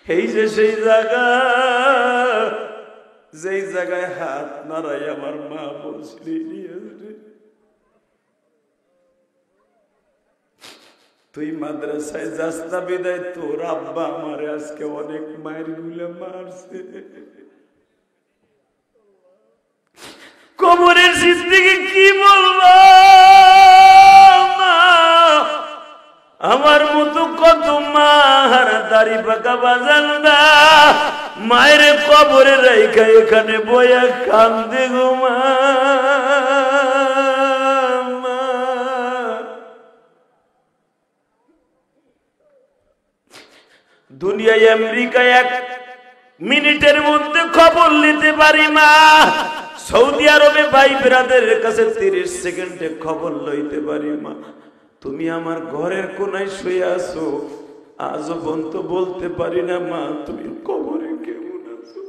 এই যে সেই জায়গা, যেই জায়গায় হাত নাড়াই আমার মা বলছিল, তুই মাদ্রাসায় যাস না বিদায় তোর আব্বা আমারে আজকে অনেক মায়ের গুলে মারছে। কবরের জিন্দেগি কি বলবো মা, আমার মতো কত মা হারা দাড়ি পাকা বাজান না মায়ের কবরে রাইখা এখানে বয়া কান্দে গো মা। দুনিয়ায় আমেরিকায় 1 মিনিটের মধ্যে খবর নিতে পারি মা, সৌদি আরবে ভাই ব্রাদারের কাছে 30 সেকেন্ডে খবর লইতে পারি মা। তুমি আমার ঘরের কোনায় শুয়ে আছো, আজও পর্যন্ত বলতে পারি না মা তুমি কবরে কেমন আছো।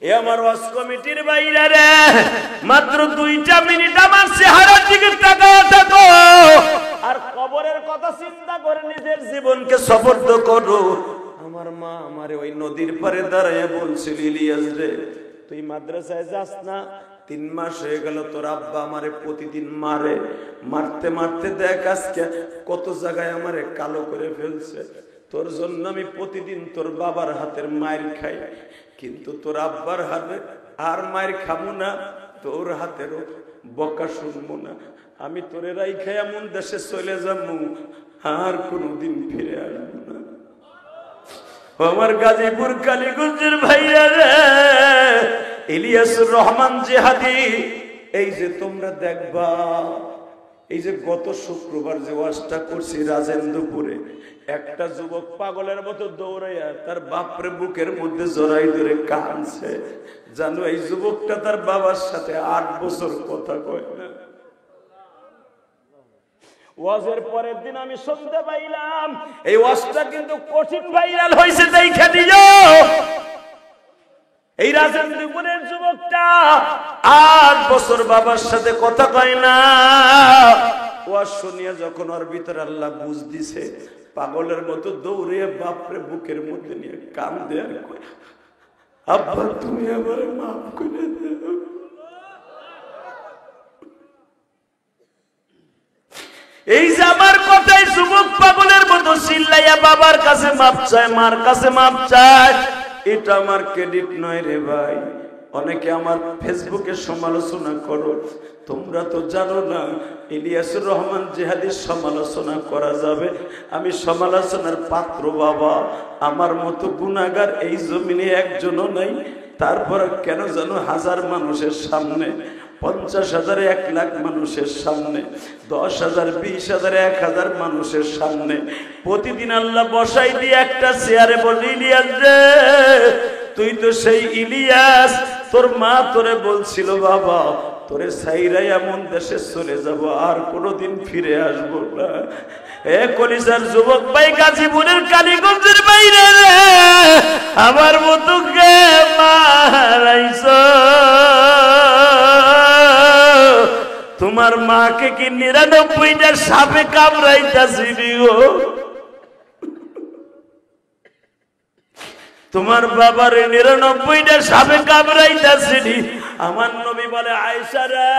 এ আমার ওয়াজ কমিটির বাইরে রে, মাত্র 2টা মিনিট আমার চেহারার দিকে তাকায় থাকো আর কবরের কথা চিন্তা করে নিজের জীবনকে সফর্দ করো। আমার মা আমারে ওই নদীর পারে দাঁড়ায় বলছিল, ইলিয়াস রে তুই মাদ্রাসায় যাস না, 3 মাস হয়ে গেল তোর আব্বা আমারে প্রতিদিন মারে, মারতে মারতে দেখ আজকে কত জায়গায় আমারে কালো করে ফেলছে। তোর জন্য আমি প্রতিদিন তোর বাবার হাতের মায়ের খাই, কিন্তু তোর আব্বার হাতে আর মায়ের খাবো না, তোর হাতেরও বকা শুনবো না। আমি তোরে রাইখা এমন দেশে চলে যাবো আর কোনোদিন ফিরে আসবো না। আমার গাজীপুর কালীগঞ্জের ভাইরা রে, ইলিয়াসুর রহমান জিহাদি, এই যে তোমরা দেখবা, এই যে গত শুক্রবার যে ওয়াজটা করছি রাজেন্দ্রপুরে, একটা যুবক পাগলের মতো দৌড়াইয়া তার বাপরে বুকের মধ্যে জড়াই ধরে কাঁদছে। জানো এই যুবকটা তার বাবার সাথে 8 বছর কথা কয় না। ওয়াজের পরের দিন আমি শুনতে পাইলাম এই ওয়াজটা কিন্তু কঠিন ভাইরাল হয়েছে, দেখে দিও। এই রাজেন্দ্রপুরের যুবকটা 8 বছর বাবার সাথে কথা কয় না। ওয়াজ শুনিয়া যখন ওর ভিতরে আল্লাহ বুঝ দিছে, পাগলের মতো দৌড়ে বাপরে বুকের মধ্যে নিয়ে কান্দে আর কয়, আব্বা তুমি আমারে মাফ করে দাও। এই যে আমার কথাই যুবক পাগলের মতো চিল্লাইয়া বাবার কাছে মাপ চায়, মার কাছে মাপ চায়, এটা আমার ক্রেডিট নয় রে ভাই। অনেকে আমার ফেসবুকে সমালোচনা করো, তোমরা তো জানো না ইলিয়াসুর রহমান জিহাদির সমালোচনা করা যাবে। আমি সমালোচনার পাত্র বাবা, আমার মতো গুনাহগার এই জমিনে একজনও নাই। তারপর কেন জানো 1000 মানুষের সামনে, 50,000 1 লাখ মানুষের সামনে, 10,000 20,000 1000 মানুষের সামনে প্রতিদিন আল্লাহ বসাই দিয়ে একটা চেয়ারে বলি, ইলিয়াস রে তুই তো সেই ইলিয়াস, তোর মা তোরে বলছিল বাবা তোরে সাইরাই এমন দেশে চলে যাব আর কোনোদিন ফিরে আসবো না। এ কলিজার যুবক ভাই গাজীপুরের কালীগঞ্জের বাইরে রে, আমার মতো কে মারাইছ, তোমার মাকে কি 99টা সাপে কামড়াইতাছিল গো, তোমার বাবার 99টা সাপে কামড়াইতাছিল। আমার নবী বলে, আয়েশা রে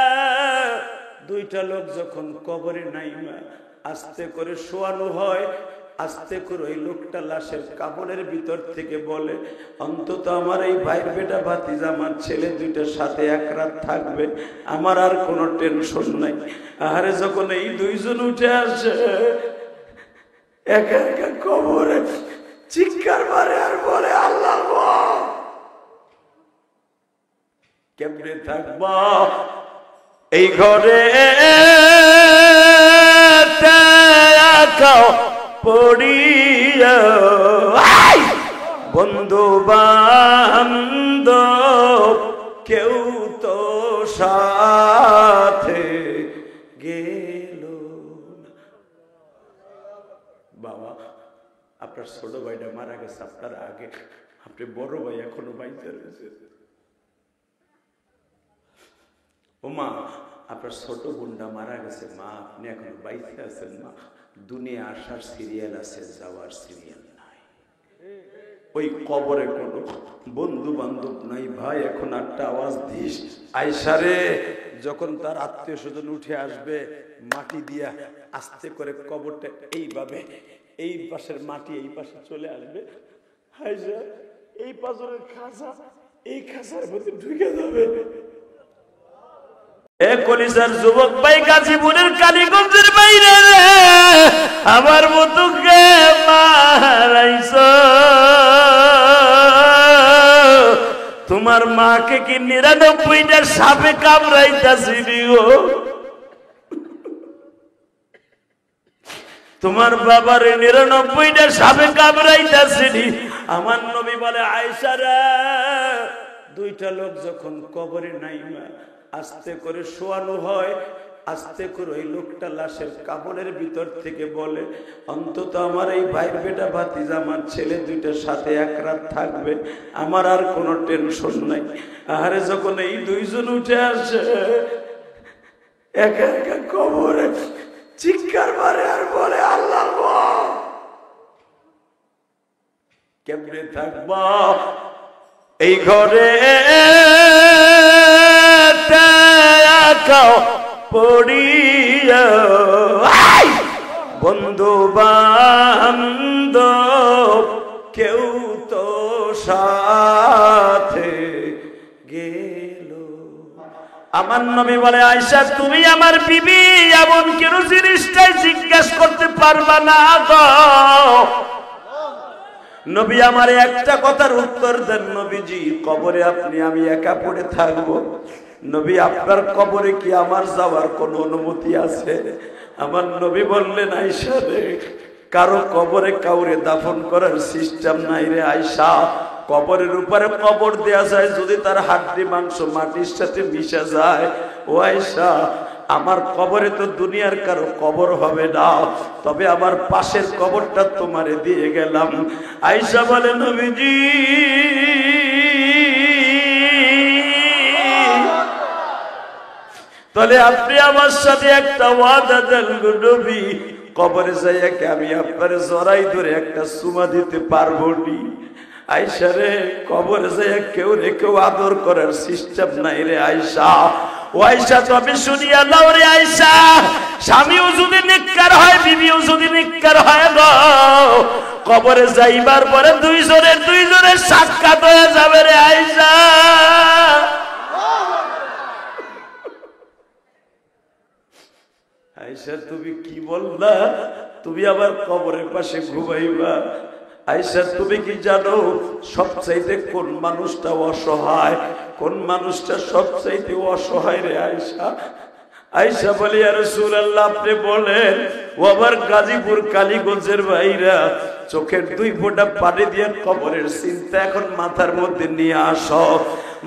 2টা লোক যখন কবরে নাইমা আস্তে করে শোয়ানো হয়, আস্তে করে ওই লোকটা লাশের কাপড়ের ভিতর থেকে বলে, অন্তত আমার এই ভাইয়ের বেটা ভাতিজা আমার ছেলে 2টার সাথে 1 রাত থাকবে, আমার আর কোনো টেনশন নাই। আরে যখন এই 2 জন উঠে আসে একা একা কবরে চিৎকার মারে আর বলে, আল্লাহ কেমনে থাকবা এই ঘরে পড়িয়া, বন্ধু বান্ধব কেউ তো সাথে গেল। বাবা আপনার ছোট ভাইটা মারা গেছে আপনার আগে, আপনি বড় ভাই এখনো বাইতে রয়েছে। ও মা আপনার ছোট বোনটা মারা গেছে, মা আপনি এখন বাইতে আছেন, মা দুনিয়া আসার সিরিয়াল আছে, যাওয়ার সিরিয়াল নাই। ওই কবরে কোনো বন্ধু বান্ধব নাই। ভাই এখন একটা আওয়াজ দিস, আয়সারে যখন তার আত্মীয় স্বজন উঠে আসবে মাটি দিয়া আস্তে করে কবরটা এইভাবে, এই পাশের মাটি এই পাশে চলে আসবে, আয়সা এই পাথরের খাঁচা এই খাঁচার মধ্যে ঢুকে যাবে। কলিজার যুবক ভাই, গাজীপুরের কালীগঞ্জের বাইরে আমার মতো কে মারাইছ, তোমার মাকে কি ৯৯টা সাপে কামড়াইতাছিল গো, তোমার বাবার ৯৯টা সাপে কামড়াইতাছিল। আমার নবী বলে, আয়েশা রে, দুইটা লোক যখন কবরে নাইমা আস্তে করে শোয়ানো হয়, আস্তে করে ওই লোকটা লাশের কাপড়ের ভিতর থেকে বলে, অন্তত আমার এই ভাইয়ের বেটা ভাতিজা আমার ছেলে দুইটার সাথে এক রাত থাকবে, আমার আর কোনো টেনশন নাই। আরে যখন এই দুইজন উঠে আসে একা একা কবরে চিৎকার মারে আর বলে, আল্লাহ কেমনে থাকবা এই ঘরে পড়িয়া, বন্ধু বান্ধব কেউ তো সাথে গেল। আমার নবী বলে, আয়েশা তুমি আমার বিবি, এমন কেন জিনিসটাই জিজ্ঞাসা করতে পারবা না গো। নবী আমার একটা কথার উত্তর দেন, নবীজি কবরে আপনি আমি একা পড়ে থাকবো, নবী আপনার কবরে কি আমার যাওয়ার কোনো অনুমতি আছে? আমার নবী বললেন, আয়েশা রে, কারো কবরে কাউরে দাফন করার সিস্টেম নাই রে আয়েশা। কবরের উপরে কবর দেয়া যায়, যদি তার হাড্ডি মাংস মাটির সাথে মিশে যায়। ও আয়েশা, আমার কবরে তো দুনিয়ার কারো কবর হবে না, তবে আমার পাশের কবরটা তোমারে দিয়ে গেলাম। আয়েশা বলে, নবীজি তাহলে আপনি আমার সাথে একটা ওয়াদা দেন গো নবী, কবরে যাইয়া কি আমি আপনার জড়াই ধরে একটা চুমা দিতে পারবো নি? আয়েশা রে, কবরে যাইয়া কেউ রে কেউ আদর করার সিস্টেম নাই রে আয়েশা। ও আয়েশা, তবে শুনিয়া নাও রে আয়েশা, স্বামীও যদি নেককার হয়, বিবিও যদি নেককার হয় গো, কবরে যাইবার পরে দুইজনের সাক্ষাৎ হয়ে যাবে রে আয়েশা। আয়েশা তুমি কি বললা? তুমি আবার কবরের পাশে ঘুমাইবা? আয়েশা তুমি কি জানো সবচাইতে কোন মানুষটা অসহায়? কোন মানুষটা সবচাইতে অসহায় রে আয়েশা? আয়েশা বলে, ইয়া রাসূলুল্লাহ আপনি বলেন। ও আবার গাজীপুর কালীগঞ্জের ভাইরা, চোখের দুই ফোঁটা পানি দিয়ে কবরের চিন্তা এখন মাথার মধ্যে নিয়ে আসো।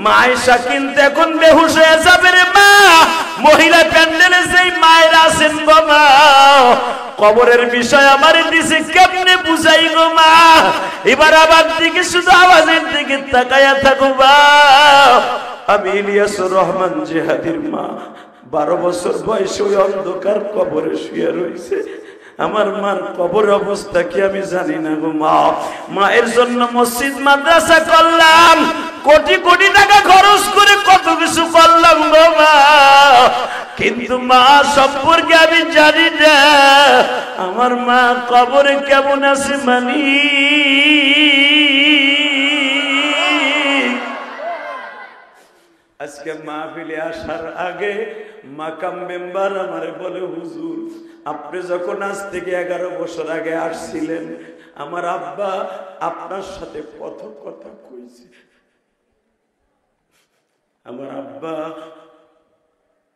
মা আয়েশা কিন্তু এখন বেহুশ হয়ে যাবে রে মা। মহিলা প্যান্ডেলে যেই মায়েরা আছেন গো মা, কবরের বিষয় আমার দিছে কেমনে বুঝাই গো মা। এবার আমার দিকে শুধু আওয়াজের দিকে তাকায়া থাকো মা। আমি ইলিয়াসুর রহমান জিহাদির মা, 12 বছর বয়সে ওই অন্ধকার কবরে শুয়ে রয়েছে। আমার মার কবর অবস্থা কি আমি জানি না গো মা। মায়ের জন্য মসজিদ মাদ্রাসা করলাম, কোটি কোটি টাকা খরচ করে কত কিছু করলাম গো মা, কিন্তু মা সম্পর্কে আমি জানি না আমার মা কবরে কেমন আছে মানি। আজকে মাহফিলে আসার আগে মাকাম মেম্বার আমারে বলে, হুজুর আপনি যখন আজ থেকে 11 বছর আগে আসছিলেন, আমার আব্বা আপনার সাথে কত কথা কইছে। আমার আব্বা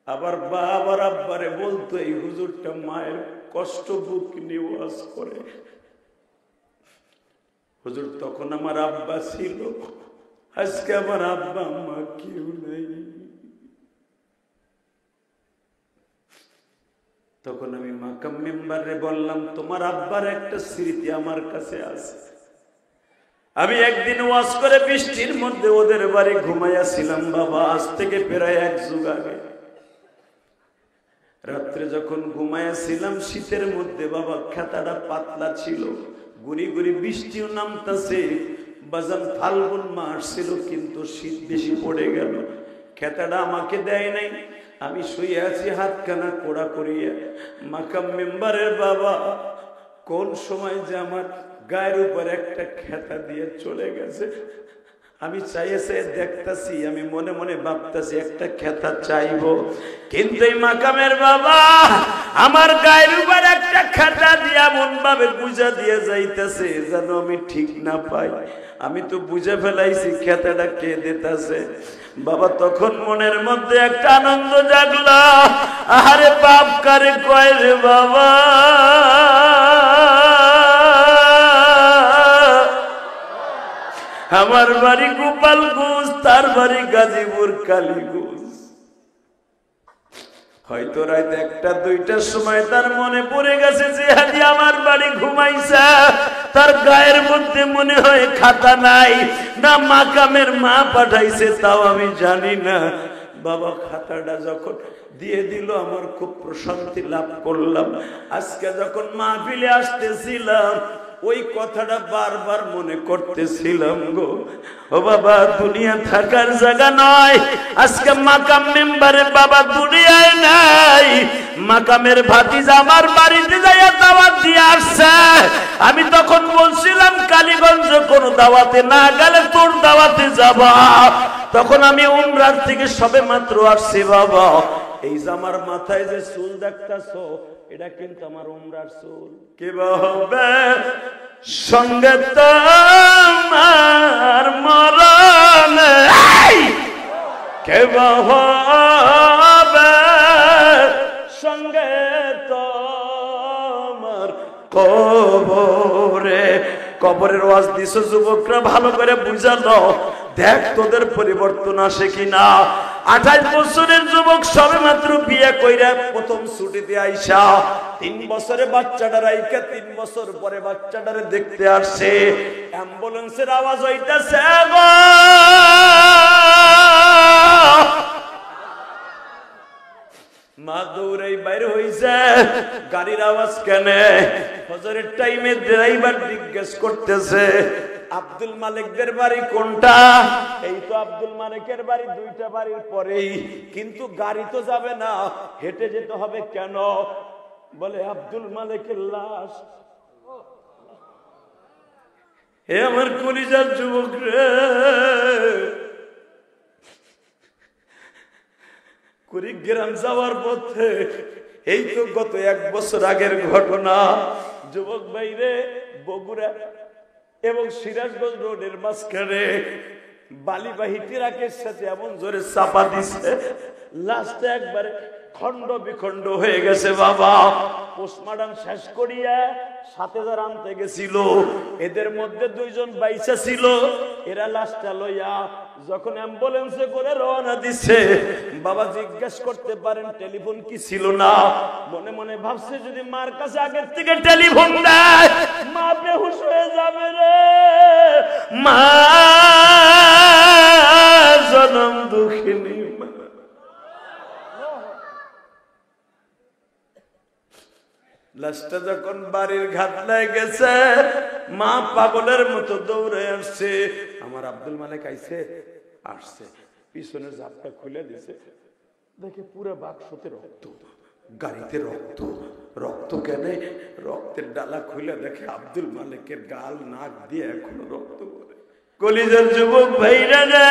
আবার বাবার আব্বারে বলতো, এই হুজুরটা মায়ের কষ্ট বুক নিয়ে ওয়াজ করে। হুজুর তখন আমার আব্বা ছিল, আজকে আমার আব্বা আম্মা কেউ নাই। তখন আমি মাকাম মেম্বারে বললাম, তোমার আব্বার একটা স্মৃতি আমার কাছে আছে। আমি একদিন ওয়াজ করে বৃষ্টির মধ্যে ওদের বাড়ি ঘুমাইয়াছিলাম বাবা, আজ থেকে প্রায় 1 যুগ আগে। রাত্রে যখন ঘুমাইয়াছিলাম শীতের মধ্যে বাবা, খেতাটা পাতলা ছিল, গুড়ি গুড়ি বৃষ্টিও নামতেছে। বাজান ফাল্গুন মাস ছিল, কিন্তু শীত বেশি পড়ে গেল। খেতাটা আমাকে দেয় নাই, আমি শুয়ে আছি হাতখানা কোড়া করিয়া। মাকাম মেম্বারের বাবা কোন সময় যে আমার গায়ের উপর একটা খেতা দিয়ে চলে গেছে। আমি চাইছে দেখতেছি, আমি মনে মনে ভাবতেছি একটা খেতা চাইবো, কিন্তু এই মাকামের বাবা আমার গায়ের উপর একটা খেতা দিয়ে এমন ভাবে বুঝা দিয়ে যাইতেছে যেন আমি ঠিক না পাই। আমি তো বুঝে ফেলাইছি খেতাটা কে দিতেছে। বাবা তখন মনের মধ্যে একটা আনন্দ জাগলো, আরে বাপ কারে কয় রে বাবা। আমার বাড়ি গোপালগঞ্জ, তার বাড়ি গাজীপুর কালীগঞ্জ। হয়তো রাত 1-2টার সময় তার মনে পড়ে গেছে যে হাজি আমার বাড়ি ঘুমাইছে, তার গায়ের মধ্যে মনে হয় খাতা নাই, না মাকামের মা পাঠাইছে তাও আমি জানি না। বাবা খাতাটা যখন দিয়ে দিল আমার খুব প্রশান্তি লাভ করলাম। আজকে যখন মাহফিলে আসতেছিলাম ওই কথাটা বারবার মনে করতেছিলাম গো। ও বাবা দুনিয়া থাকার জায়গা নয়। আজকে মাকাম মেম্বারে বাবা দুনিয়ায় নাই, মাকামের ভাতিজা আমার বাড়িতে যাইয়া দাওয়াত দিয়ে আসছে। আমি তখন বলছিলাম কালীগঞ্জ কোন দাওয়াতে না গেলে তোর দাওয়াতে যাবা। তখন আমি উমরার থেকে সবে মাত্র আসছি বাবা। এই যে আমার মাথায় যে চুল দেখতেছো এটা কিন্তু আমার উমরার চুল। কে হবে সঙ্গে তোমার মরণে, কে হবে সঙ্গে তোমার কবরে। কবরের ওয়াজ দিছো যুবকরা, ভালো করে বুঝালো। দেখ তোদের পরিবর্তন আসে কিনা। 28 বছরের যুবক সবে মাত্র বিয়ে কইরা প্রথম ছুটিতে আইসা 3 বছরে বাচ্চাটা রাইখা 3 বছর পরে বাচ্চাটারে দেখতে আসছে। অ্যাম্বুলেন্সের আওয়াজ হইতাছে গো, মা দৌড়াই বাইরে হইছে, গাড়ির আওয়াজ কেন? ফজরের টাইমে ড্রাইভার জিজ্ঞেস করতেছে আব্দুল মালিকদের বাড়ি কোনটা? এই তো আব্দুল মালিকের বাড়ি 2টা বাড়ির পরেই, কিন্তু গাড়ি তো যাবে না, হেঁটে যেতে হবে কেন? বলে আব্দুল মালিকের লাশ। হে আমার কলিজার যুবক রে, কুড়িগ্রাম যাওয়ার পথে, এই তো গত 1 বছর আগের ঘটনা। যুবক ভাইরে বগুড়া এবং সিরাজগঞ্জ রোডের মাঝখানে বালিবাহী ট্রাকের সাথে এমন জোরে চাপা দিছে, লাস্টে একবারে খন্ড বিখন্ড হয়ে গেছে বাবা। পোস্টমর্টম শেষ করিয়া সাথে যারা আনতে গেছিল এদের মধ্যে 2 জন বাইসা ছিল। এরা লাশটা লইয়া যখন অ্যাম্বুলেন্সে করে রওনা দিছে, বাবা জিজ্ঞেস করতে পারেন টেলিফোন কি ছিল না? মনে মনে ভাবছে যদি মার কাছে আগের থেকে টেলিফোন দেয় মা বেহুশ হয়ে যাবে রে। মা জনম দুঃখিনী, লাশটা যখন বাড়ির ঘাটলায় গেছে মা পাগলের মতো দৌড়ে আসছে। আমার আব্দুল মালিক আইছে, আসছে, পিছনের জাপটা খুলে দিছে, দেখে পুরো বাক্সতে রক্ত, গাড়িতে রক্ত। রক্ত কেন? রক্তের ডালা খুলে দেখে আব্দুল মালিকের গাল নাক দিয়ে এখনো রক্ত পড়ে। কলিজার যুবক ভাইরা রে,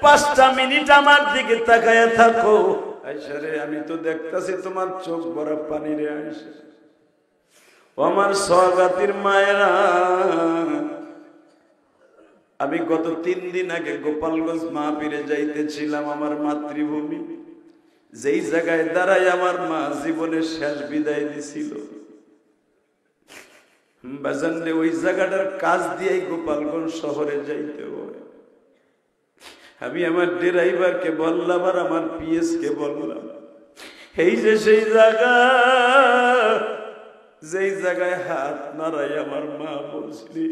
5টা মিনিট আমার দিকে তাকায়া থাকো। আইসারে আমি তো দেখতাছি তোমার চোখ ভরা পানি রে। আইসা ও আমার সওগাতির মায়েরা, আমি গত 3 দিন আগে গোপালগঞ্জ মাহফিলে যাইতেছিলাম, আমার মাতৃভূমি, যেই জায়গায় দাঁড়াই আমার মা জীবনের শেষ বিদায় দিছিল। বাজানলে ওই জায়গাটার কাজ দিয়েই গোপালগঞ্জ শহরে যাইতে হয়। আমি আমার ড্রাইভারকে বললাম আর আমার পিএস কে বললাম, এই যে সেই জায়গা, যেই জায়গায় হাত নাড়াই আমার মা বলছিলি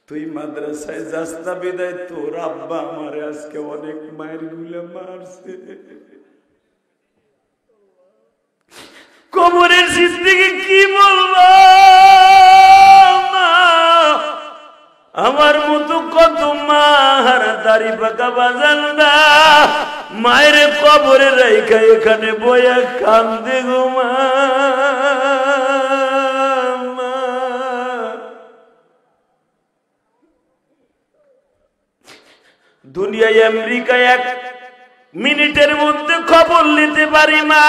তুই মাদ্রাসায় যাস না বিদায় তোর আব্বা আমারে আজকে অনেক মায়ের গুলে মারছে। জীবনের জিন্দেগি কি বলবো মা, আমার মতো কত মার দাড়ি পাকা বাজানরা মায়ের কবরে রাইখা এখানে বয়া কান্দে গো মা। দুনিয়ায় আমেরিকায় 1 মিনিটের মধ্যে খবর নিতে পারি মা,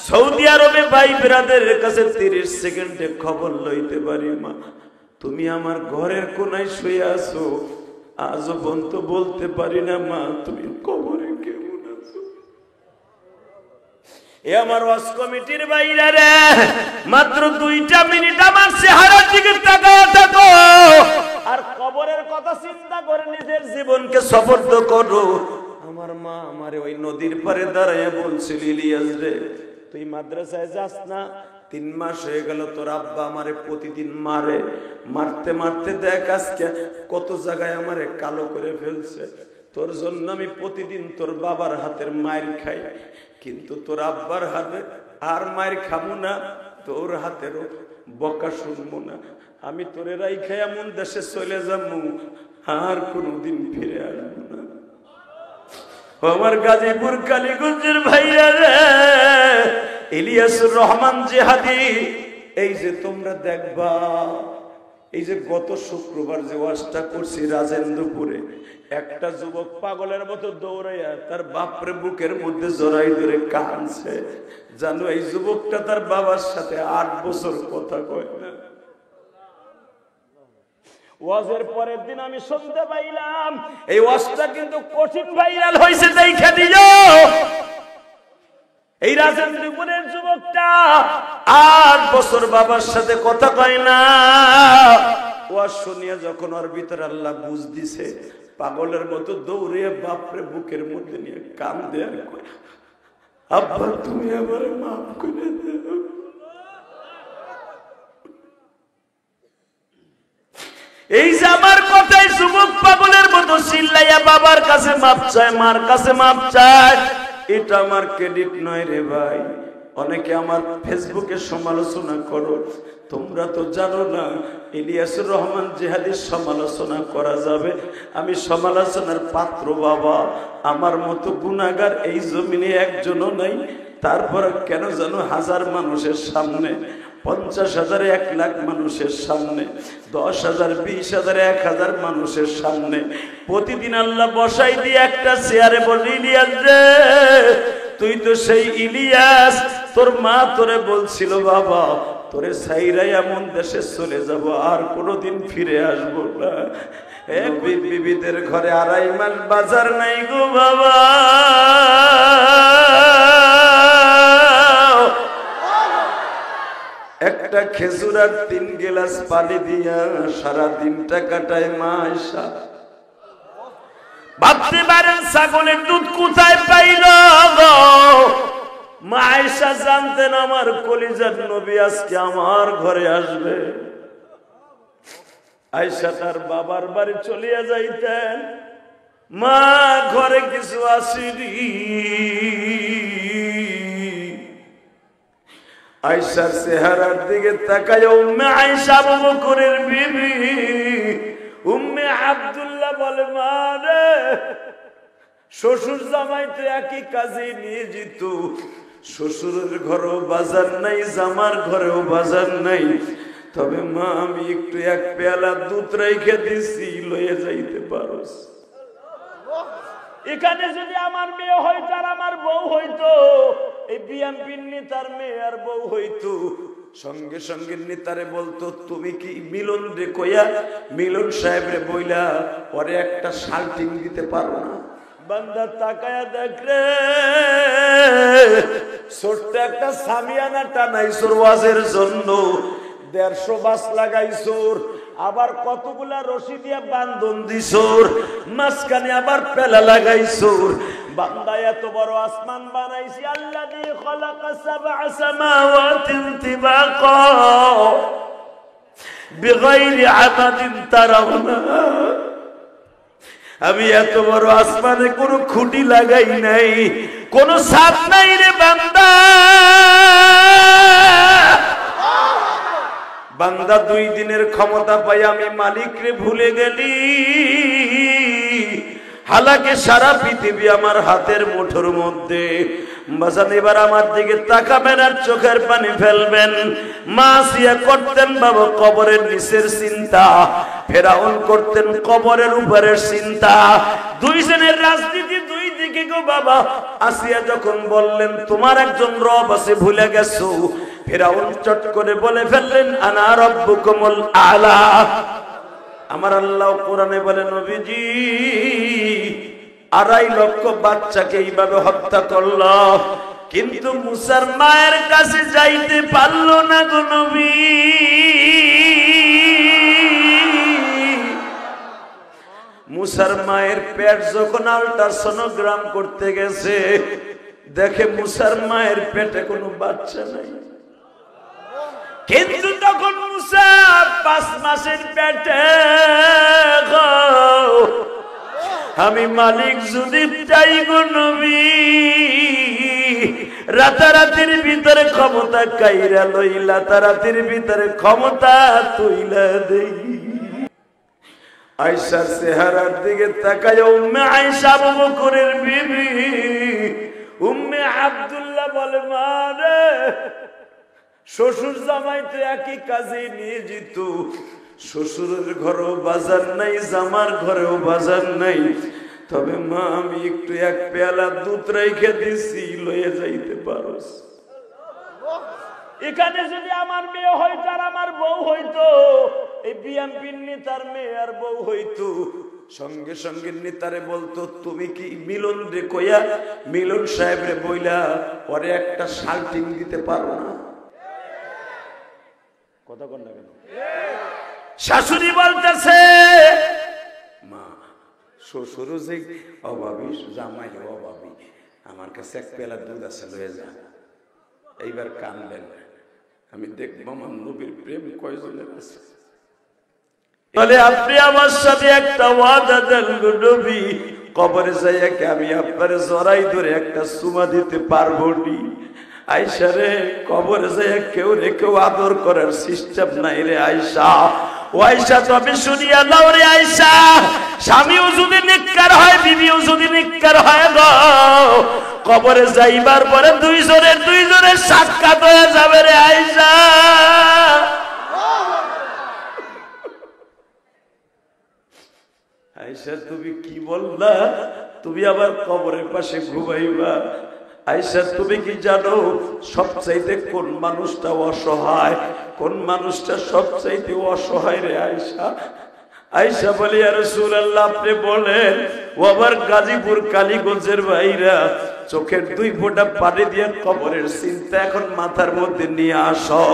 সৌদি আরবে ভাই ব্রাদারের কাছে 30 সেকেন্ডে খবর লইতে পারি মা। তুমি আমার ঘরের কোনায় শুয়ে আছো, আজও পর্যন্ত বলতে পারি না মা তুমি কবরে কেমন আছো। এ আমার ওয়াজ কমিটির বাইরে রে, মাত্র 2টা মিনিট আমার চেহারার দিকে তাকায় থাকো আর কবরের কথা চিন্তা করে নিজের জীবনকে সফর্দ করো। আমার মা আমারে ওই নদীর পারে দাঁড়ায় বলছিল, ইলিয়াস রে তুই মাদ্রাসায় যাস না, 3 মাস হয়ে গেল তোর আব্বা আমারে প্রতিদিন মারে, মারতে মারতে দেখ আজকে কত জায়গায় আমারে কালো করে ফেলছে। তোর জন্য আমি প্রতিদিন তোর বাবার হাতের মায়ের খাই, কিন্তু তোর আব্বার হাতে আর মায়ের খাবো না, তোর হাতেরও বকা শুনবো না। আমি তোরে রাইখা এমন দেশে চলে যাবো আর কোনোদিন ফিরে আসবো না। আমার গাজীপুর কালীগঞ্জের ভাইরা রে, ইলিয়াসুর রহমান জিহাদি, এই যে তোমরা দেখবা, এই যে গত শুক্রবার যে ওয়াজটা করছি রাজেন্দ্রপুরে, একটা যুবক পাগলের মতো দৌড়াইয়া তার বাপরে বুকের মধ্যে জড়াই ধরে কাঁদছে। জানো এই যুবকটা তার বাবার সাথে 8 বছর কথা কয় না। ওয়াজের পরের দিন আমি শুনতে পাইলাম এই ওয়াজটা কিন্তু কঠিন ভাইরাল হয়েছে, দেখা দিও। এই রাজেন্দ্রপুরের যুবকটা 8 বছর বাবার সাথে কথা কয় না। ওয়াজ শুনিয়া যখন ওর ভিতরে আল্লাহ বুঝ দিছে, পাগলের মতো দৌড়িয়ে বাপরে বুকের মধ্যে নিয়ে কান্দে আর কয়, আব্বা তুমি আমারে মাফ করে দাও। এই যে আমার কথাই যুবক পাগলের মতো চিল্লাইয়া বাবার কাছে মাপ চায়, মার কাছে মাপ চায়, এটা আমার ক্রেডিট নয় রে ভাই। অনেকে আমার ফেসবুকে সমালোচনা করো, তোমরা তো জানো না ইলিয়াসুর রহমান জিহাদির সমালোচনা করা যাবে। আমি সমালোচনার পাত্র বাবা, আমার মতো গুনাহগার এই জমিনে একজনও নাই। তারপর কেন জানো 1000 মানুষের সামনে, 50,000 1 লাখ মানুষের সামনে, 10,000 20,000 1000 মানুষের সামনে প্রতিদিন আল্লাহ বসাই দিয়ে একটা চেয়ারে বলি, ইলিয়াস রে তুই তো সেই ইলিয়াস, তোর মা তোরে বলছিল বাবা তোরে সাইরাই এমন দেশে চলে যাব আর কোনোদিন ফিরে আসবো না। এক বিবিদের ঘরে 2.5 মাস বাজার নাই গো বাবা, একটা খেজুর আর 3 গ্লাস পানি দিয়া সারা দিনটা কাটায় মা আয়েশা। ভাবতে পারেন ছাগলের দুধ কোথায় পাইল গো? মা আয়েশা জানতেন আমার কলিজার নবী আজকে আমার ঘরে আসবে। আয়েশা তার বাবার বাড়ি চলিয়া যাইতেন, মা ঘরে কিছু আসেনি। আয়েশার চেহারার দিকে তাকায় উম্মে আয়েশা আবু বকরের বিবি উম্মে আব্দুল্লাহ বলে, মা রে শ্বশুর জামাই তো একই কাজে নিয়ে যেত, শ্বশুরের ঘরেও বাজার নাই, জামার ঘরেও বাজার নাই, তবে মা আমি একটু 1 পেয়ালা দুধ রেখে দিছি, লয়ে যাইতে পারোস। এখানে যদি আমার মেয়ে হইতো আর আমার বউ হইতো, এই বিএনপির নেতার মেয়ে আর বউ হইতো, সঙ্গে সঙ্গে নেতারে বলতো তুমি কি মিলন রে কইয়া মিলন সাহেব রে বইলা পরে একটা শাল্টিং দিতে পারো না। বান্দা তাকায়া দেখরে ছোট্ট একটা সামিয়ানা টানাইছোর ওয়াজের জন্য, 150 বাস লাগাইছোর, আবার কতগুলা রশি দিয়া বান্ধন দিছোর, মাঝখানে আবার পেলা লাগাইছোর। বান্দা এত বড় আসমান বানাইছি, আল্লাযী খালাকা 7 সামাওয়াতিন তিবাকা বিগাইরি আমাদিন তারাউনা। আমি এত বড় আসমানে কোনো খুঁটি লাগাই নাই, কোনো ছাদ নাই রে বান্দা। বান্দা 2 দিনের ক্ষমতা পাই আমি মালিকরে ভুলে গেলি, হালাকে সারা পৃথিবী আমার হাতের মুঠোর মধ্যে। বাজান এবার আমার দিকে তাকাবেন আর চোখের পানি ফেলবেন। মাসিয়া করতেন বাবা কবরের নিচের চিন্তা, ফেরাউন করতেন কবরের উপরের চিন্তা। দুইজনের রাজনীতি দুই দিকে গো বাবা। আসিয়া যখন বললেন তোমার একজন রব আছে ভুলে গেছো, ফেরাউন চট করে বলে ফেললেন আনা রব্বুকুমুল আলা। আমার আল্লাহ কোরআনে বলে নবীজি 2.5 লক্ষ বাচ্চাকে এইভাবে হত্যা করল, কিন্তু মুসার মায়ের কাছে যাইতে পারল না গো নবী। মুসার মায়ের পেট যখন আল্ট্রাসোনোগ্রাম করতে গেছে, দেখে মুসার মায়ের পেটে কোনো বাচ্চা নাই। কিন্তু তখন মুসা 5 মাসের পেটে, আমি মালিক যদি চাই গো নবী রাতারাতির ভিতরে ক্ষমতা কাইরা লইলা, রাতারাতির ভিতরে ক্ষমতা তুইলা দেই। আয়েশার চেহারার দিকে তাকায় উম্মে আয়েশা আবু বকরের বিবি উম্মে আব্দুল্লাহ বলে মা রে, শ্বশুর জামাই তো একই কাজে নিয়ে যেত, শ্বশুরের ঘরেও বাজার নাই, জামার ঘরেও বাজার নাই, তবে মা আমি একটু 1 পেয়ালা দুধ রেখে দিছি, লয়ে যাইতে পারোস। এখানে যদি আমার মেয়ে হইতো আর আমার বউ হইতো, এই বিএনপির নেতার মেয়ে আর বউ হইতো, সঙ্গে সঙ্গে নেতারে বলতো তুমি কি মিলন রে কইয়া মিলন সাহেব রে বইলা পরে একটা শাল্টিং দিতে পারো না? কথা কন না কেন? শাশুড়ি বলতেছে মা শ্বশুর যে অভাবী, জামাই অভাবী, আমার কাছে 1 পেয়ালা দুধ আছে লয়ে যা। এইবার কানবেন, আমি দেখবো আমার নবীর প্রেম কয়জনের আছে। বলে আপনি আমার সাথে একটা ওয়াদা দেন গো নবী, কবরে যাইয়া কি আমি আপনার জড়াই ধরে একটা চুমা দিতে পারবো নি? আয়েশা রে, কবরে যাইয়া কেউ রে কেউ আদর করার সিস্টেম নাই রে আয়েশা। ও আয়েশা তবে শুনিয়া দাও রে আয়েশা, স্বামীও যদি নিক্কার হয়, বিবিও যদি নিক্কার হয় গো, কবরে যাইবার পরে দুইজনের সাক্ষাৎ হয়ে যাবে রে আয়েশা। আয়েশা তুমি কি বললা? তুমি আবার কবরের পাশে ঘুমাইবা? আয়েশা তুমি কি জানো সবচাইতে কোন মানুষটা অসহায়? কোন মানুষটা সবচাইতে অসহায় রে আয়েশা? আয়েশা বলে ইয়া রাসূলুল্লাহ আপনি বলেন। ও আবার গাজীপুর কালীগঞ্জের ভাইরা, চোখের 2 ফোঁটা পানি দিয়ে কবরের চিন্তা এখন মাথার মধ্যে নিয়ে আসো।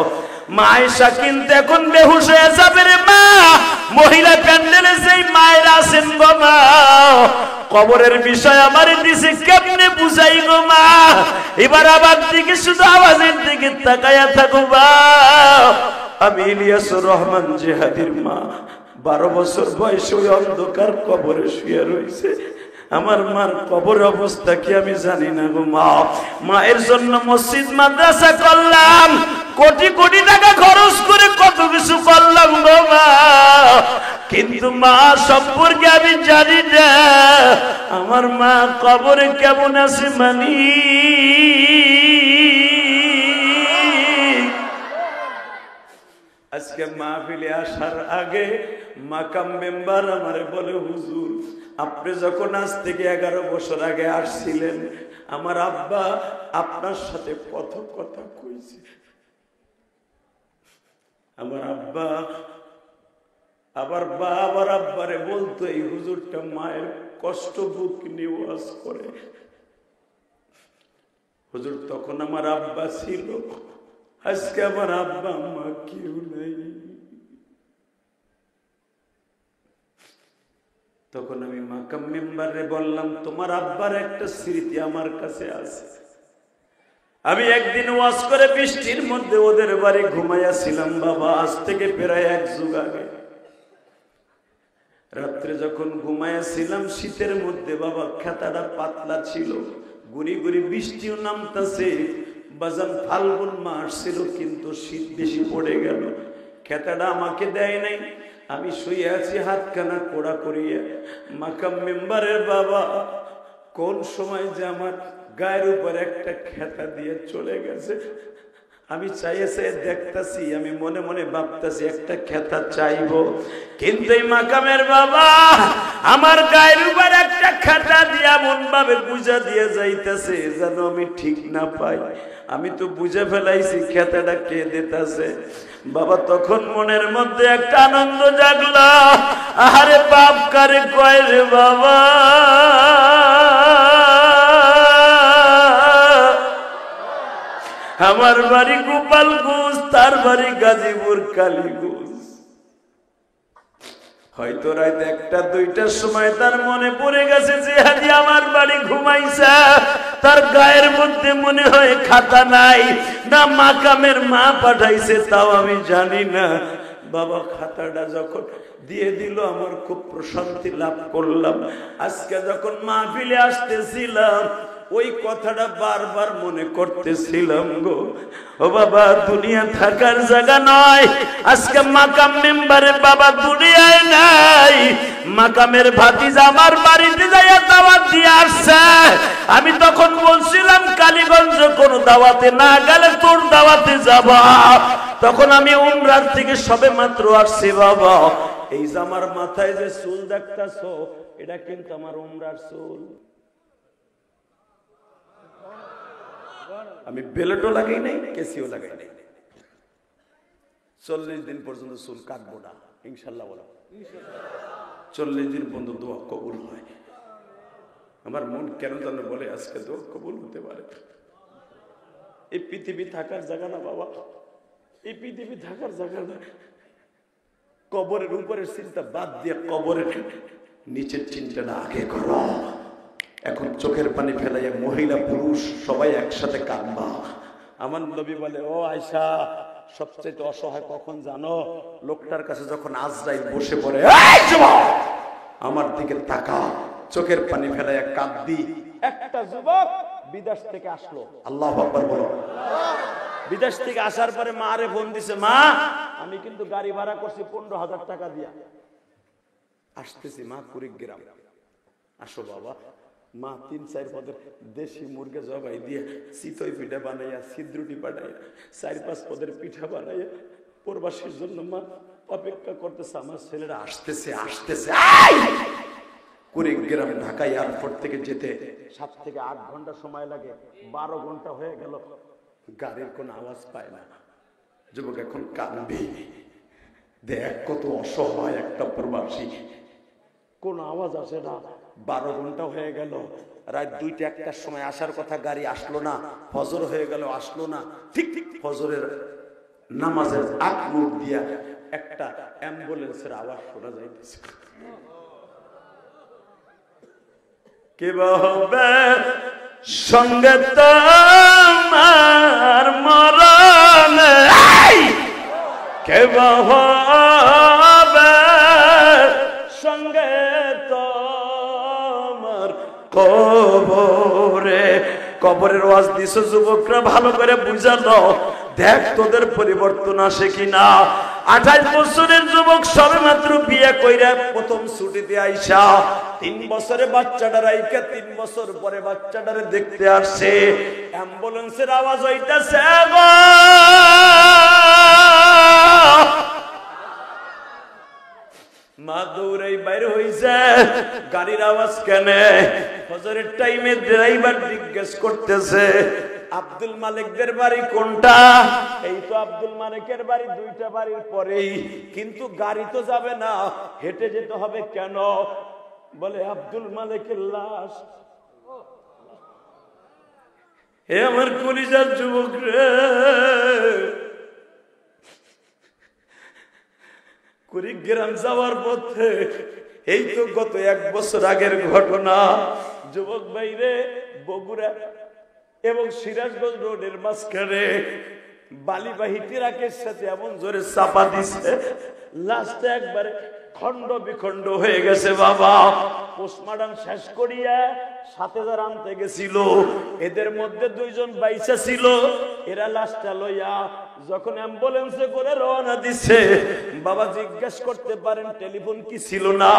মা আয়েশা কিন্তু এখন বেহুশ হয়ে যাবে রে মা। মহিলা প্যান্ডেলে যেই মায়ের আছেন গো মা, কবরের বিষয় আমার দিছে কেমনে বুঝাই গো মা। এবার আবার দিকে শুধু আওয়াজের দিকে তাকায়া থাকো মা। আমি ইলিয়াসুর রহমান জিহাদির মা, 12 বছর বয়সে ওই অন্ধকার কবরে শুয়ে রয়েছে। আমার মার কবর অবস্থা কি আমি জানি না গো মা। মায়ের জন্য মসজিদ মাদ্রাসা করলাম, কোটি কোটি টাকা খরচ করে কত কিছু করলাম গো মা, কিন্তু মা সম্পর্কে আমি জানি না আমার মা কবরে কেমন আছে মানি। আজকে মাহফিলে আসার আগে মাকাম মেম্বার আমারে বলে হুজুর আপনি যখন আজ থেকে 11 বছর আগে আসছিলেন, আমার আব্বা আপনার সাথে কত কথা কইছে। আমার আব্বা আবার বাবার আব্বারে বলতো এই হুজুরটা মায়ের কষ্ট বুক নিয়ে ওয়াজ করে। হুজুর তখন আমার আব্বা ছিল, আজকে আমার আব্বা আম্মা কেউ নাই। তখন আমি মাকাম মেম্বারে বললাম তোমার আব্বার একটা স্মৃতি আমার কাছে আছে। আমি একদিন ওয়াজ করে বৃষ্টির মধ্যে ওদের বাড়ি ঘুমাইয়াছিলাম বাবা, আজ থেকে প্রায় 1 যুগ আগে। রাত্রে যখন ঘুমাইয়াছিলাম শীতের মধ্যে বাবা, খেতাটা পাতলা ছিল, গুড়ি গুড়ি বৃষ্টিও নামতেছে। বাজান ফাল্গুন মাস ছিল কিন্তু শীত বেশি পড়ে গেল। খেতাটা আমাকে দেয় নাই। আমি শুয়ে আছি হাতখানা কোড়া করিয়ে। মাকাম মেম্বারের বাবা কোন সময় যে আমার গায়ের উপর একটা খেতা দিয়ে চলে গেছে। আমি চাইছে দেখতাছি, আমি মনে মনে ভাবতাছি একটা খেতা চাইবো, কিন্তু এই মাকামের বাবা আমার গায়ের উপর একটা খেতা দিয়ে এমন ভাবে বুঝা দিয়ে যাইতেছে যেন আমি ঠিক না পাই। আমি তো বুঝে ফেলাইছি খেতাটা কে দিতেছে। বাবা তখন মনের মধ্যে একটা আনন্দ জাগলো, আরে বাপ কারে কয় রে বাবা, আমার বাড়ি গোপালগঞ্জ, তার বাড়ি গাজীপুর কালীগঞ্জ। হয়তো রাত 1-2টার সময় তার মনে পড়ে গেছে যে হাজি আমার বাড়ি ঘুমাইছে, তার গায়ের মধ্যে মনে হয় খাতা নাই, না মাকামের মা পাঠাইছে তাও আমি জানি না। বাবা খাতাটা যখন দিয়ে দিল আমার খুব প্রশান্তি লাভ করলাম। আজকে যখন মাহফিলে আসতেছিলাম ওই কথাটা বারবার মনে করতেছিলাম গো। ও বাবা দুনিয়া থাকার জায়গা নয়। আজকে মাকাম মেম্বারে বাবা দুনিয়ায় নাই, মাকামের ভাতিজা আমার বাড়িতে যাইয়া দাওয়াত দিয়ে আসছে। আমি তখন বলছিলাম কালীগঞ্জ কোন দাওয়াতে না গেলে তোর দাওয়াতে যাবা। তখন আমি উমরার থেকে সবে মাত্র আসছি বাবা। এই যে আমার মাথায় যে চুল দেখতাছো এটা কিন্তু আমার উমরার চুল। আমি বেলেটও লাগাই নাই, কেসিও লাগাই নাই। 40 দিন পর্যন্ত চুল কাটবো না ইনশাল্লাহ। বলো 40 দিন পর্যন্ত দোয়া কবুল হয়। আমার মন কেন জানো বলে আজকে দোয়া কবুল হতে পারে। এই পৃথিবী থাকার জায়গা না বাবা, এই পৃথিবী থাকার জায়গা না। কবরের উপরের চিন্তা বাদ দিয়ে কবরের নিচের চিন্তাটা আগে করো। এখন চোখের পানি ফেলাইয়া মহিলা পুরুষ সবাই একসাথে কাঁদবা। আমার নবী বলে ও আয়েশা সবচেয়ে অসহায় কখন জানো? লোকটার কাছে যখন আজরাইল বসে পড়ে, এই যুবক আমার দিকে তাকা, চোখের পানি ফেলাইয়া কাঁদবি। একটা যুবক বিদেশ থেকে আসলো, আল্লাহু আকবার বলো। বিদেশ থেকে আসার পরে মা রে ফোন দিছে, মা আমি কিন্তু গাড়ি ভাড়া করছি 15,000 টাকা দিয়া আসতেছি মা কুড়িগ্রাম, আসো বাবা। মা 3-4 পদের দেশি মুরগি জবাই দিয়ে চিতই পিঠা বানাইয়া, ছিদ্রুটি বানাইয়া 4-5 পদের পিঠা বানাইয়া প্রবাসীর জন্য মা অপেক্ষা করতেছে। আমার ছেলেরা আসতেছে আসতেছে। কুড়িগ্রাম ঢাকা এয়ারপোর্ট থেকে যেতে 7 থেকে 8 ঘন্টা সময় লাগে। 12 ঘন্টা হয়ে গেল, গাড়ির কোনো আওয়াজ পায় না। যুবক এখন কাঁদবে, দেখ কত অসহায় একটা প্রবাসী, কোন আওয়াজ আসে না। 12 ঘন্টা হয়ে গেল, রাত 2টা-1টার সময় আসার কথা, গাড়ি আসলো না। ফজর হয়ে গেল, আসলো না। ঠিক ঠিক ফজরের নামাজের আগ মুখ দিয়া একটা অ্যাম্বুলেন্সের আওয়াজ শোনা যাইতেছে। কে হবে সঙ্গে তোমার মরণে, কে হবে সঙ্গে তোমার কবরে। কবরের ওয়াজ দিছো যুবকরা, ভালো করে বুঝা দাও, দেখ তোদের পরিবর্তন আসে কিনা। 28 বছরের যুবক সবে মাত্র বিয়ে কইরা প্রথম ছুটিতে আইসা 3 বছরে বাচ্চাটা রাইখা 3 বছর পরে বাচ্চাটারে দেখতে আসছে। অ্যাম্বুলেন্সের আওয়াজ হইতাছে গো, মা দৌড়াই বাইরে হইছে, গাড়ির আওয়াজ কেনে? ফজরের টাইমে ড্রাইভার জিজ্ঞেস করতেছে আব্দুল মালিকদের বাড়ি কোনটা? এই তো আব্দুল মালিকের বাড়ি 2টা বাড়ির পরেই, কিন্তু গাড়ি তো যাবে না, হেঁটে যেতে হবে। কেন? বলে আব্দুল মালিকের লাশ। হে আমার কলিজার যুবক রে, কুড়িগ্রাম যাওয়ার পথে, এই তো গত 1 বছর আগের ঘটনা। যুবক ভাইরে বগুড়া এবং সিরাজগঞ্জ রোডের মাঝখানে বালিবাহী ট্রাকের সাথে এমন জোরে চাপা দিছে, লাস্টে একবারে খন্ড বিখন্ড হয়ে গেছে বাবা। পোস্টমর্টম শেষ করিয়া সাথে যারা আনতে গেছিল এদের মধ্যে 2 জন বাইসা ছিল। এরা লাশটা লইয়া যখন অ্যাম্বুলেন্সে করে রওনা দিছে, বাবা জিজ্ঞেস করতে পারেন টেলিফোন কি ছিল না?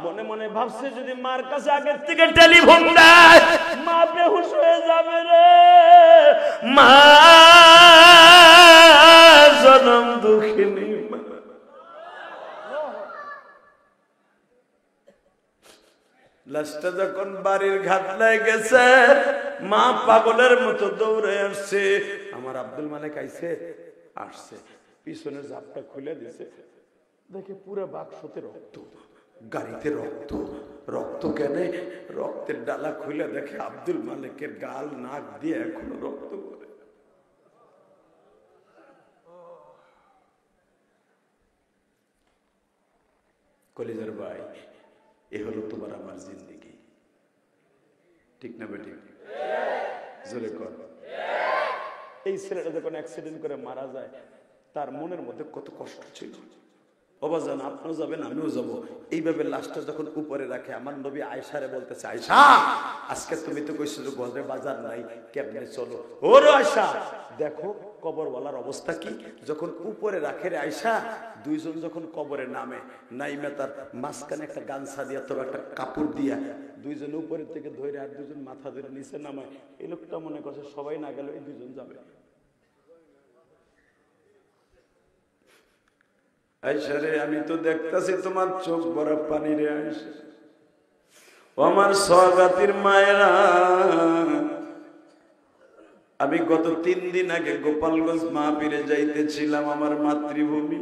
মনে মনে ভাবছে যদি মার কাছে আগের থেকে টেলিফোন দেয় মা বেহুশ হয়ে যাবে রে, মা জনম দুঃখিনী। লাশটা যখন বাড়ির ঘাটলায় গেছে, মা পাগলের মতো দৌড়ে আসছে। আমার আব্দুল মালিক আইছে, আসছে, পিছনের জাপটা খুলে দিছে, দেখে পুরো বাক্সতে রক্ত, গাড়িতে রক্ত। রক্ত কেন? রক্তের ডালা খুলে দেখে আব্দুল মালিকের গাল নাক দিয়ে এখনো রক্ত করে। কলিজার ভাই, এ হলো তোমার আমার জিন্দেগি, ঠিক না বেটি? জোরে কর। এই ছেলেটা যখন অ্যাক্সিডেন্ট করে মারা যায়, তার মনের মধ্যে কত কষ্ট ছিল। অবাজান, আপনিও যাবেন, আমিও যাব। এইভাবে লাশটা যখন উপরে রাখে, আমার নবী আয়েশারে বলতেছে, আয়েশা আজকে তুমি তো কইছো যে ঘরে বাজার নাই, কেমনে চলো? ওরে আয়েশা, দেখো কবরওয়ালার অবস্থা কি। যখন উপরে রাখে রে আয়েশা, 2 জন যখন কবরে নামে, নাইমে তার মাঝখানে একটা গামছা দিয়া, তবে একটা কাপড় দিয়া 2 জন উপরের থেকে ধরে আর 2 জন মাথা ধরে নিচে নামায়। এই লোকটা মনে করছে সবাই না গেল এই 2 জন যাবে। আয়েশা রে, আমি তো দেখতাছি তোমার চোখ ভরা পানি রে আয়েশা। ও আমার সওগাতির মায়েরা, আমি গত 3 দিন আগে গোপালগঞ্জ মাহফিলে যাইতেছিলাম, আমার মাতৃভূমি,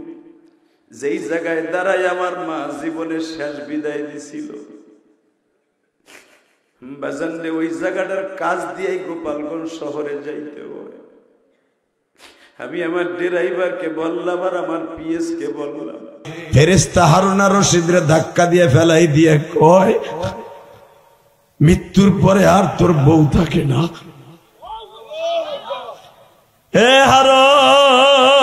যেই জায়গায় দাঁড়াই আমার মা জীবনের শেষ বিদায় দিছিল। বাজানরে, ওই জায়গাটার কাজ দিয়ে গোপালগঞ্জ শহরে যাইতে হয়। আমি আমার ড্রাইভারকে বললাম আর আমার পিএস কে বললাম, ফেরেশতা হারুন আর রশিদরে ধাক্কা দিয়ে ফেলাই দিয়ে কয়, মৃত্যুর পরে আর তোর বউ থাকে না। হে হারুন,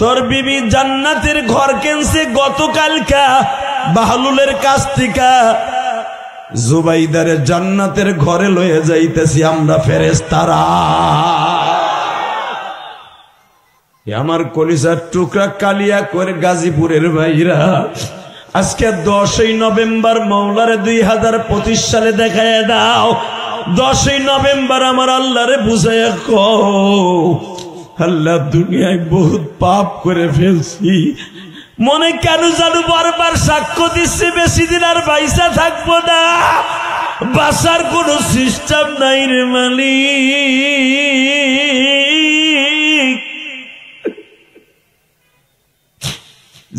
তোর বিবি জান্নাতের ঘর কেনছে গতকালকা বাহলুলের কাছ থেকে। জুবাইদারে জান্নাতের ঘরে লয়ে যাইতেছি আমরা ফেরেশতারা। আমার কলিজার টুকরা কালিয়া করে গাজীপুরের ভাইরা, আজকে 10ই নভেম্বর মৌলারে 2025 সালে দেখায় দাও। 10ই নভেম্বর আমার আল্লাহরে বুঝাইয়া কও, আল্লাহ দুনিয়ায় বহুত পাপ করে ফেলছি, মনে কেন জানো বারবার সাক্ষ্য দিচ্ছে বেশি দিন আর বাইসা থাকবো না, বাসার কোন সিস্টেম নাই রে মালিক।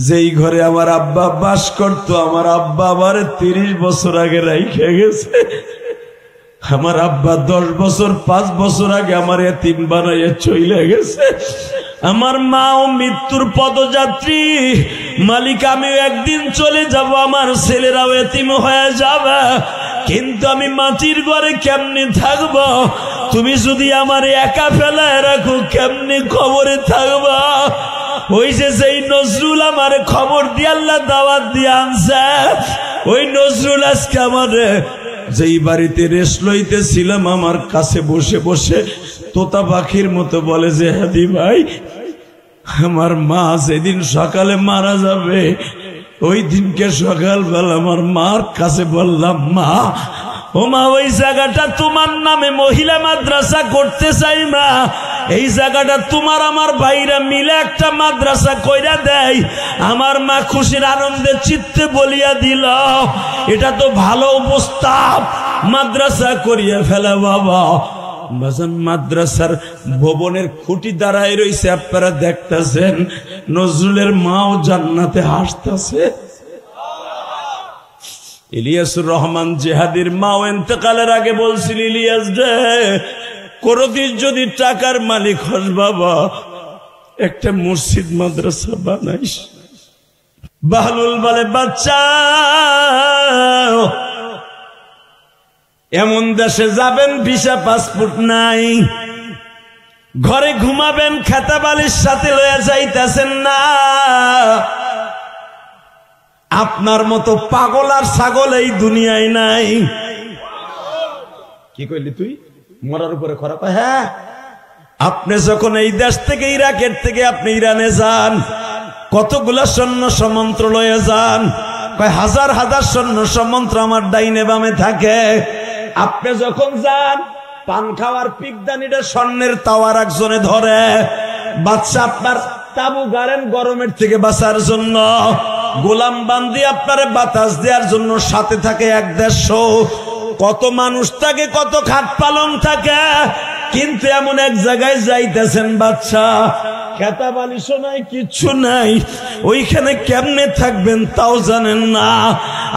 যেই ঘরে আমার আব্বা বাস করতো, আমার আব্বা আবার 30 বছর আগে রাইখে গেছে। আমার আব্বা 10 বছর 5 বছর আগে আমার এতিম বানাইয়া চলে গেছে। আমার মাও মৃত্যুর পদযাত্রী। মালিক, আমিও একদিন চলে যাব, আমার ছেলেরাও এতিম হয়ে যাবে, কিন্তু আমি মাটির ঘরে কেমনে থাকব? তুমি যদি আমার একা ফেলায় রাখো, কেমনে খবরে থাকবা? ওই যে যেই নজরুল আমার খবর দিয়ে আল্লাহ দাওয়াত দিয়ে আনছে, ওই নজরুল আজকে আমার যেই বাড়িতে রেস্ট লইতেছিলাম আমার কাছে বসে বসে তোতা পাখির মতো বলে যে, হাদি ভাই, আমার মা যেদিন সকালে মারা যাবে, ওই দিনকে সকালবেলা আমার মার কাছে বললাম, মা, ও মা, ওই জায়গাটা তোমার নামে মহিলা মাদ্রাসা করতে চাই মা, এই জায়গাটা তোমার আমার ভাইরা মিলে একটা মাদ্রাসা কইরা দেয়। আমার মা খুশির আনন্দে চিত্তে বলিয়া দিল, এটা তো ভালো প্রস্তাব, মাদ্রাসা করিয়া ফেলা বাবা। মাদ্রাসার ভবনের খুঁটি দাঁড়ায় রয়েছে, আপনারা দেখতেছেন, নজরুলের মাও জান্নাতে হাসতেছে। ইলিয়াসুর রহমান জেহাদির মাও ইন্তেকালের আগে বলছিল, ইলিয়াস রে, কোনদিন যদি টাকার মালিক হস বাবা, একটা মসজিদ মাদ্রাসা বানাইস। বাহলুল বলে, বাচ্চা, এমন দেশে যাবেন ভিসা পাসপোর্ট নাই, ঘরে ঘুমাবেন খাতা বালির সাথে লয়ে যাইতেছেন না, আপনার মতো পাগল আর ছাগল এই দুনিয়ায় নাই। কি কইলি তুই? মরার উপরে খরা? হ্যাঁ, আপনি যখন এই দেশ থেকে, ইরাকের থেকে আপনি ইরানে যান, কতগুলা সৈন্য সমন্ত্র লয়ে যান, হাজার হাজার সৈন্য সমন্ত্র আমার ডাইনে বামে থাকে। আপনি যখন যান, পান খাওয়ার পিকদানিটা স্বর্ণের তাওয়ার একজনে ধরে। বাদশা আপনার তাবু গাড়েন গরমের থেকে বাঁচার জন্য, গোলাম বান্দি আপনার বাতাস দেওয়ার জন্য সাথে থাকে 1-150। কত মানুষ থাকে, কত খাট পালং থাকে, কিন্তু এমন এক জায়গায় যাইতেছেন বাদশা, খেতা বালিশও নাই, কিচ্ছু নাই, ওইখানে কেমনে থাকবেন তাও জানেন না।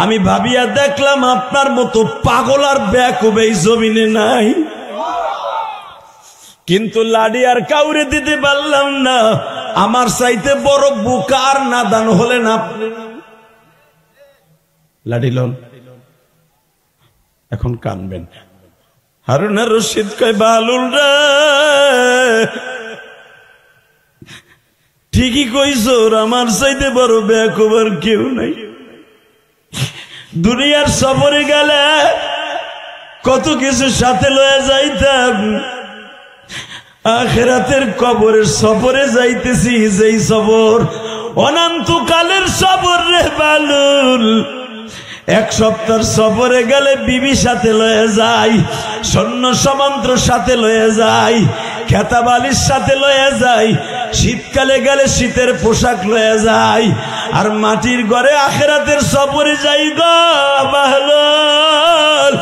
আমি ভাবিয়া দেখলাম আপনার মতো পাগল আর বেকুব এই জমিনে নাই। কিন্তু লাডি আর কাউরে দিতে পারলাম না। আমার চাইতে বড় বোকা আর নাদান হলেন আপনি। লাডি লন, এখন কানবেন। হারুন আর রশিদ কয়, বালুল রে ঠিকই কইছো, আমার চাইতে বড় বেকুব আর কেউ নাই। দুনিয়ার সফরে গেলে কত কিছু সাথে লয়ে যাইতাম, আখিরাতের কবরের সফরে যাইতেছি, যেই সফর অনন্তকালের সফর রে বালুল। 1 সপ্তাহ সফরে গেলে বিবি সাথে লয়ে যায়, সৈন্য সমন্ত্র সাথে লয়ে যায়, খেতা বালিশ সাথে লয়ে যায়, শীতকালে গেলে শীতের পোশাক লয়ে যায়, আর মাটির ঘরে আখিরাতের সফরে যাই গো বালুল,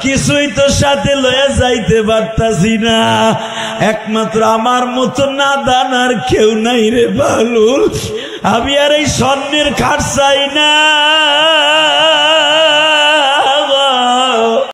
কিছুই তো সাথে লয়ে যাইতে পারতাছি না। একমাত্র আমার মতো নাদান আর কেউ নাই রে বালুল। আমি আর এই স্বর্ণের খাট চাই না।